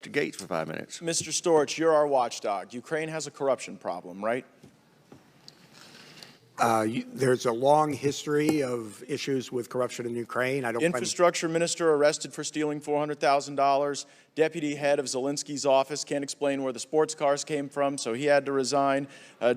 to Gaetz for 5 minutes. Mr. Storch, you're our watchdog. Ukraine has a corruption problem, right? There's a long history of issues with corruption in Ukraine. Infrastructure minister arrested for stealing $400,000. Deputy head of Zelensky's office can't explain where the sports cars came from, so he had to resign.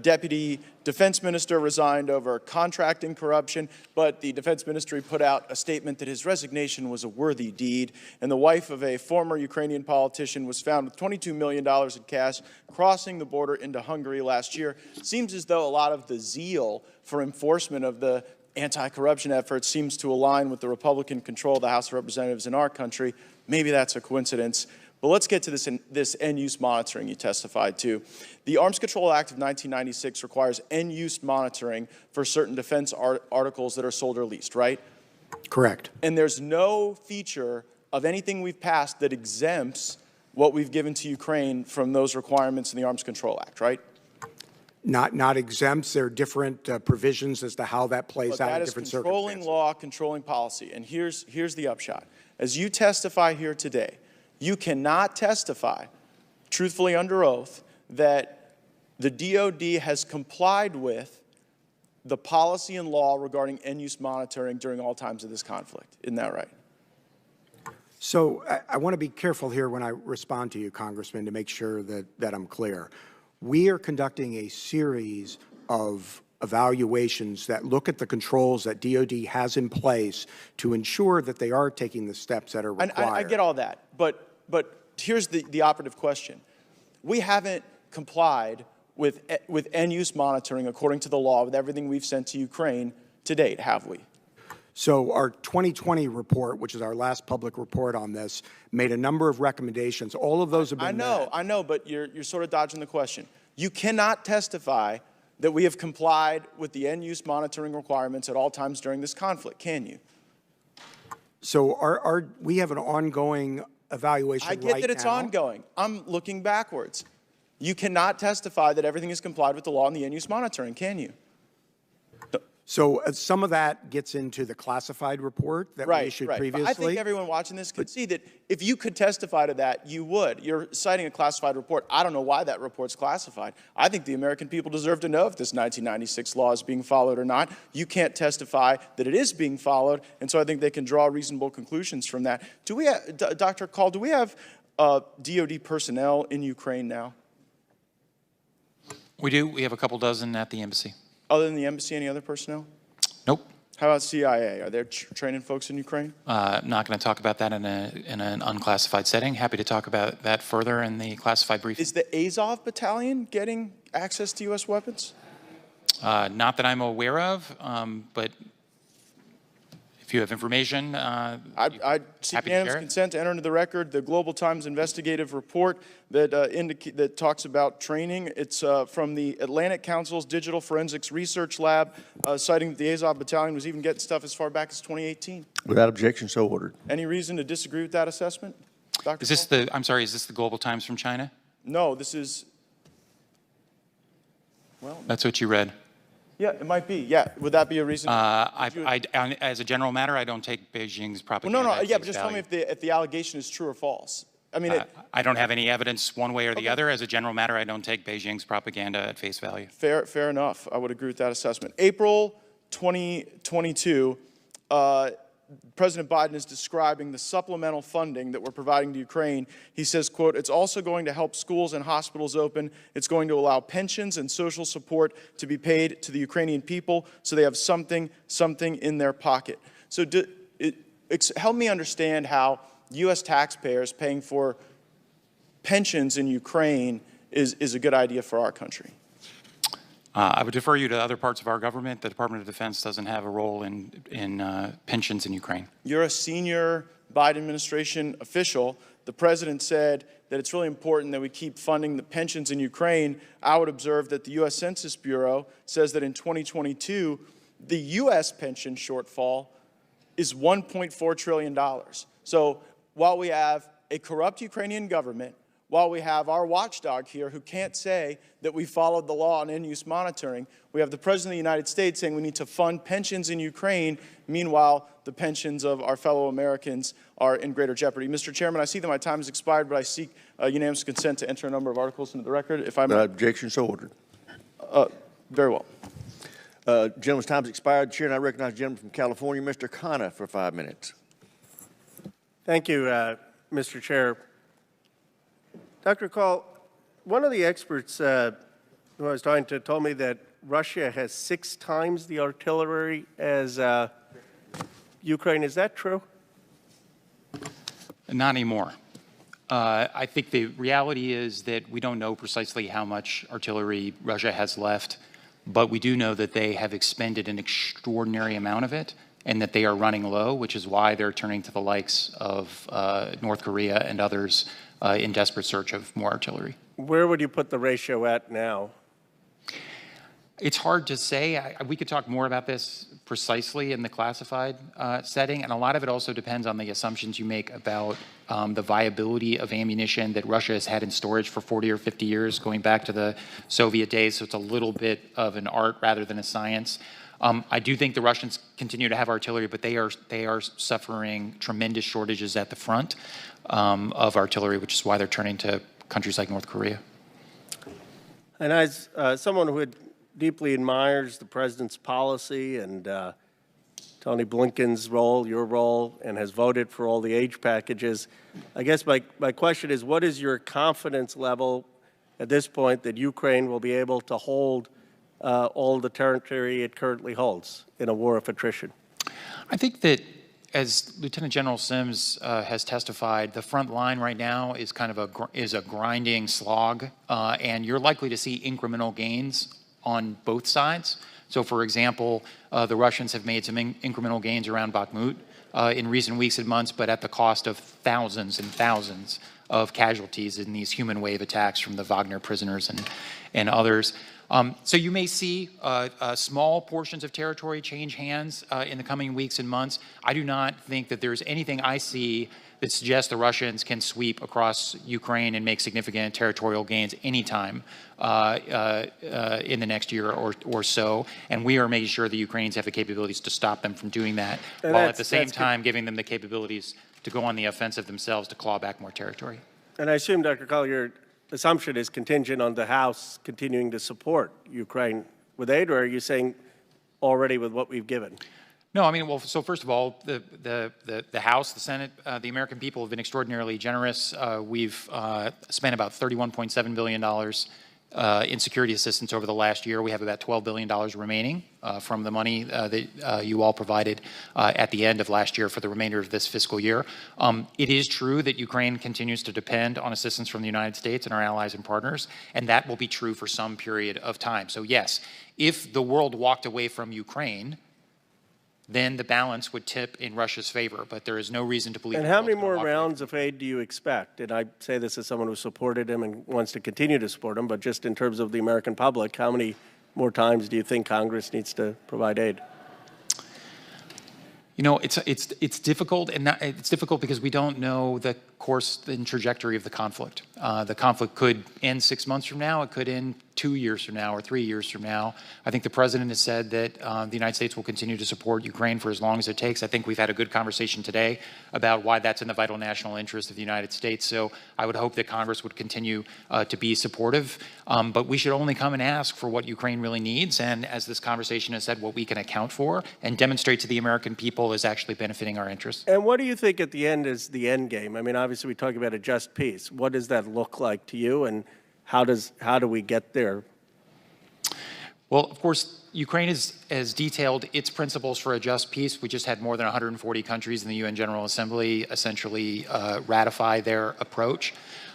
Deputy defense minister resigned over contracting corruption, but the defense ministry put out a statement that his resignation was a worthy deed. And the wife of a former Ukrainian politician was found with $22 million in cash crossing the border into Hungary last year. It seems as though a lot of the zeal for enforcement of the anti-corruption efforts seems to align with the Republican control of the House of Representatives in our country. Maybe that's a coincidence. But let's get to this end-use monitoring you testified to. The Arms Control Act of 1996 requires end-use monitoring for certain defense articles that are sold or leased, right? Correct. And there's no feature of anything we've passed that exempts what we've given to Ukraine from those requirements in the Arms Control Act, right? Not exempts. There are different provisions as to how that plays out in different circumstances. That is controlling law, controlling policy. And here's the upshot. As you testify here today, you cannot testify, truthfully under oath, that the DOD has complied with the policy and law regarding end-use monitoring during all times of this conflict. Isn't that right? So I want to be careful here when I respond to you, Congressman, to make sure that I'm clear. We are conducting a series of evaluations that look at the controls that DOD has in place to ensure that they are taking the steps that are required. I get all that, but here's the operative question. We haven't complied with end-use monitoring according to the law with everything we've sent to Ukraine to date, have we? So our 2020 report, which is our last public report on this, made a number of recommendations. All of those have been met. I know, but you're sort of dodging the question. You cannot testify that we have complied with the end-use monitoring requirements at all times during this conflict, can you? So we have an ongoing evaluation right now. I get that it's ongoing. I'm looking backwards. You cannot testify that everything is complied with the law and the end-use monitoring, can you? So some of that gets into the classified report that we issued previously. But I think everyone watching this can see that if you could testify to that, you would. You're citing a classified report. I don't know why that report's classified. I think the American people deserve to know if this 1996 law is being followed or not. You can't testify that it is being followed, and so I think they can draw reasonable conclusions from that. Do we have, Dr. Call, do we have DOD personnel in Ukraine now? We do. We have a couple dozen at the embassy. Other than the embassy, any other personnel? Nope. How about CIA? Are they training folks in Ukraine? Not going to talk about that in an unclassified setting. Happy to talk about that further in the classified briefing. Is the Azov battalion getting access to U.S. weapons? Not that I'm aware of, but if you have information, I'd seek unanimous consent to enter into the record the Global Times investigative report that talks about training. It's from the Atlantic Council's Digital Forensics Research Lab, citing that the Azov Battalion was even getting stuff as far back as 2018. Without objection, so ordered. Any reason to disagree with that assessment, Dr. Is this Paul? I'm sorry, is this the Global Times from China? No, this is, well. That's what you read. Yeah, it might be. Yeah, would that be a reason? As a general matter, I don't take Beijing's propaganda. Well, no, at yeah, face but just value. tell me if the allegation is true or false. I mean, I don't have any evidence one way or the other. As a general matter, I don't take Beijing's propaganda at face value. Fair enough. I would agree with that assessment. April 2022, President Biden is describing the supplemental funding that we're providing to Ukraine. He says, quote, it's also going to help schools and hospitals open. It's going to allow pensions and social support to be paid to the Ukrainian people so they have something in their pocket. So help me understand how U.S. taxpayers paying for pensions in Ukraine is a good idea for our country. I would defer you to other parts of our government. The Department of Defense doesn't have a role in pensions in Ukraine. You're a senior Biden administration official. The president said that it's really important that we keep funding the pensions in Ukraine. I would observe that the U.S. Census Bureau says that in 2022, the U.S. pension shortfall is $1.4 trillion. So while we have a corrupt Ukrainian government, while we have our watchdog here who can't say that we followed the law on in-use monitoring. We have the President of the United States saying we need to fund pensions in Ukraine. Meanwhile, the pensions of our fellow Americans are in greater jeopardy. Mr. Chairman, I see that my time has expired, but I seek unanimous consent to enter a number of articles into the record. If I may. Objection so ordered. Very well. Gentleman's time has expired. Chair, and I recognize the gentleman from California, Mr. Khanna, for 5 minutes. Thank you, Mr. Chair. Dr. Call, one of the experts who I was talking to told me that Russia has 6 times the artillery as Ukraine. Is that true? Not anymore. I think the reality is that we don't know precisely how much artillery Russia has left, but we do know that they have expended an extraordinary amount of it and that they are running low, which is why they're turning to the likes of North Korea and others in desperate search of more artillery. Where would you put the ratio at now? It's hard to say. We could talk more about this precisely in the classified setting, and a lot of it also depends on the assumptions you make about the viability of ammunition that Russia has had in storage for 40 or 50 years, going back to the Soviet days, so it's a little bit of an art rather than a science. I do think the Russians continue to have artillery, but they are suffering tremendous shortages at the front of artillery, which is why they're turning to countries like North Korea. And as someone who deeply admires the president's policy and Tony Blinken's role, your role, and has voted for all the aid packages, I guess my question is, what is your confidence level at this point that Ukraine will be able to hold all the territory it currently holds in a war of attrition? I think that, as Lieutenant General Sims has testified, the front line right now is kind of a grinding slog, and you're likely to see incremental gains on both sides. So, for example, the Russians have made some incremental gains around Bakhmut in recent weeks and months, but at the cost of thousands and thousands of casualties in these human wave attacks from the Wagner prisoners and others. So you may see small portions of territory change hands in the coming weeks and months. I do not think that there's anything I see that suggests the Russians can sweep across Ukraine and make significant territorial gains anytime in the next year or so. And we are making sure the Ukrainians have the capabilities to stop them from doing that, while at the same time giving them the capabilities to go on the offensive themselves to claw back more territory. And I assume, Dr. Collier, assumption is contingent on the House continuing to support Ukraine with aid, or are you saying already with what we've given? No, I mean, well, so first of all, the House, the Senate, the American people have been extraordinarily generous. We've spent about $31.7 billion in security assistance over the last year. We have about $12 billion remaining from the money that you all provided at the end of last year for the remainder of this fiscal year. It is true that Ukraine continues to depend on assistance from the United States and our allies and partners, and that will be true for some period of time. So yes, if the world walked away from Ukraine, then the balance would tip in Russia's favor, but there is no reason to believe. And how many more rounds of aid do you expect? And I say this as someone who supported him and wants to continue to support him, but just in terms of the American public, how many more times do you think Congress needs to provide aid? You know, it's difficult, and it's difficult because we don't know the course and trajectory of the conflict. The conflict could end 6 months from now. It could end 2 years from now or 3 years from now. I think the president has said that the United States will continue to support Ukraine for as long as it takes. I think we've had a good conversation today about why that's in the vital national interest of the United States. So I would hope that Congress would continue to be supportive. But we should only come and ask for what Ukraine really needs. And as this conversation has said, what we can account for and demonstrate to the American people is actually benefiting our interests. And what do you think at the end is the end game? I mean, obviously we talk about a just peace. What does that look like to you, and how do we get there? Well, of course, Ukraine has detailed its principles for a just peace. We just had more than 140 countries in the UN General Assembly essentially ratify their approach.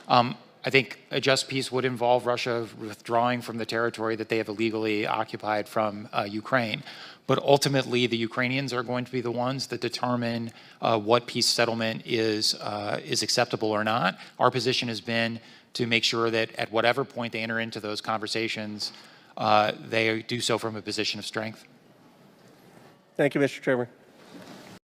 I think a just peace would involve Russia withdrawing from the territory that they have illegally occupied from Ukraine. But ultimately, the Ukrainians are going to be the ones that determine what peace settlement is acceptable or not. Our position has been to make sure that at whatever point they enter into those conversations, they do so from a position of strength. Thank you, Mr. Chairman.